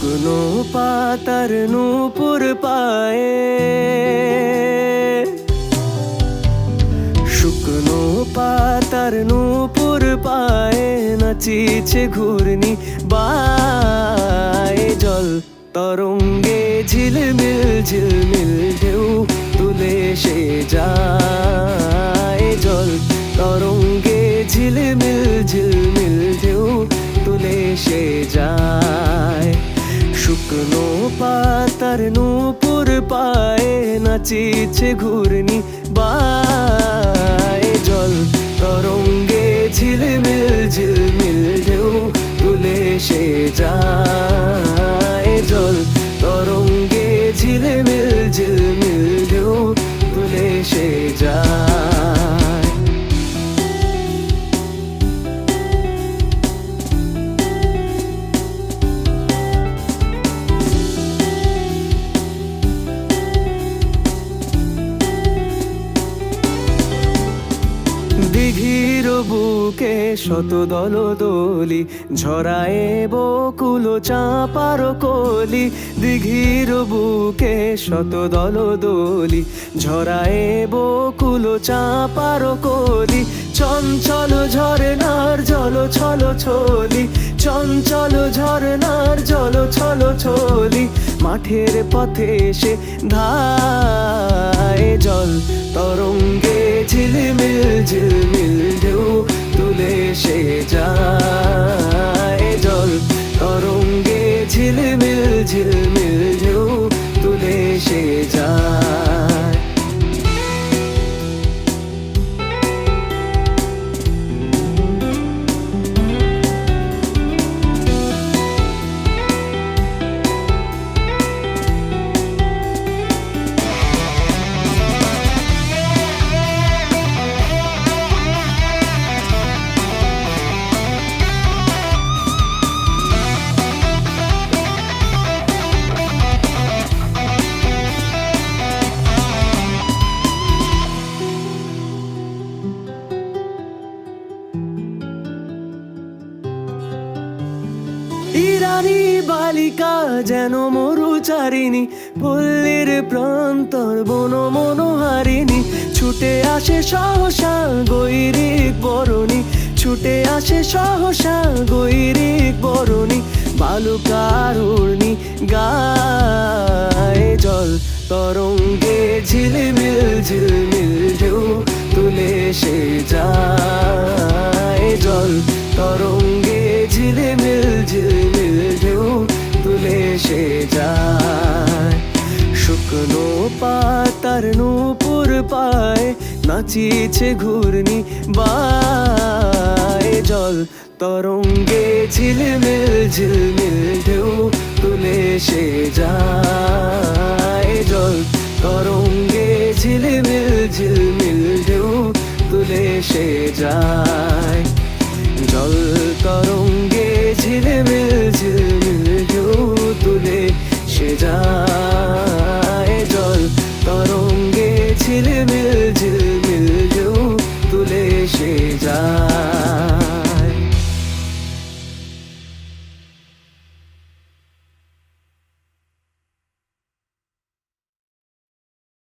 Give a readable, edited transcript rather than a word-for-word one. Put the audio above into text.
শুকনো পাতার নূপুর পায়ে, শুকনো পাতার নূপুর পায়ে নাচিছে ঘূর্ণি বায়ে। জল তরঙ্গে ঝিলমিল ঝিলমিল ঢেউ তুলে সে যায়। জল তরঙ্গে ঝিলমিল ঝিলমিল ঢেউ তুলে সে যায়। শুকনো পাতার নূপুর পায়ে নাচিছে ঘূর্ণি বায়ে। জল তরঙ্গে ঝিলমিল ঝিলমিল ঢেউ তুলে সে যায়। জল তরঙ্গে ঝিলমিল ঝিলমিল ঢেউ তুলে সে যায়। দিঘির বুকে শত দলদলি ঝরায়ে বকুল চাঁপার কলি। দিঘির বুকে শত দলদলি ঝরায়ে বকুল চাঁপার কলি। চঞ্চল ঝরনার জল ছল ছলি, চঞ্চল ঝরনার জল ছল ছলি। মাঠের পথে সে ধায়। জল তরঙ্গে ঝিলমিল ঝিলমিল ঢেউ তুলে সে যায়। জল তরঙ্গে ঝিলমিল ঝিলমিল ঢেউ তুলে সে যায়। ইরানি বালিকা যেন মরুচারিণী, পল্লীর প্রান্তর বন মনোহারিণী। ছুটে আসে সহসা গৈরিক বরণী, ছুটে আসে সহসা গৈরিক বরণী। বালুকার উর্ণি গায়ে। জল তরঙ্গে ঝিলমিল ঝিলমিল ঢেউ তুলে সে যায়। জল তরঙ্গে ঝিলমিল ঝিলমিল ঢেউ তুলে সে যায়। শুকনো পাতার নূপুর পায়ে নাচিছে ঘূর্ণি বায়ে। জল তরঙ্গে ঝিলমিল ঝিলমিল ঢেউ তুলে সে যায়। জল তরঙ্গে ঝিলমিল ঝিলমিল ঢেউ তুলে সে যায়। জল তরঙ্গে ঝিলমিল